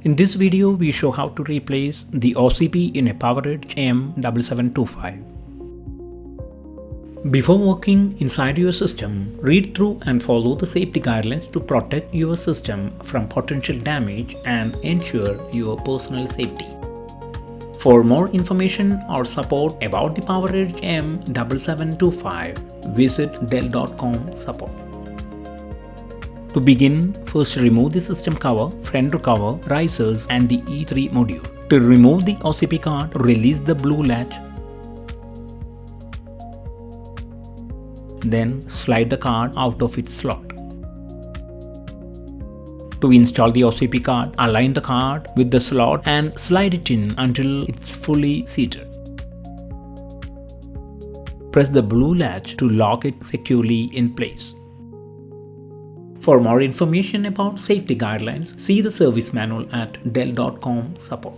In this video, we show how to replace the OCP in a PowerEdge M7725. Before working inside your system, read through and follow the safety guidelines to protect your system from potential damage and ensure your personal safety. For more information or support about the PowerEdge M7725, visit dell.com support. To begin, first remove the system cover, fender cover, risers and the E3 module. To remove the OCP card, release the blue latch. Then slide the card out of its slot. To install the OCP card, align the card with the slot and slide it in until it's fully seated. Press the blue latch to lock it securely in place. For more information about safety guidelines, see the service manual at dell.com support.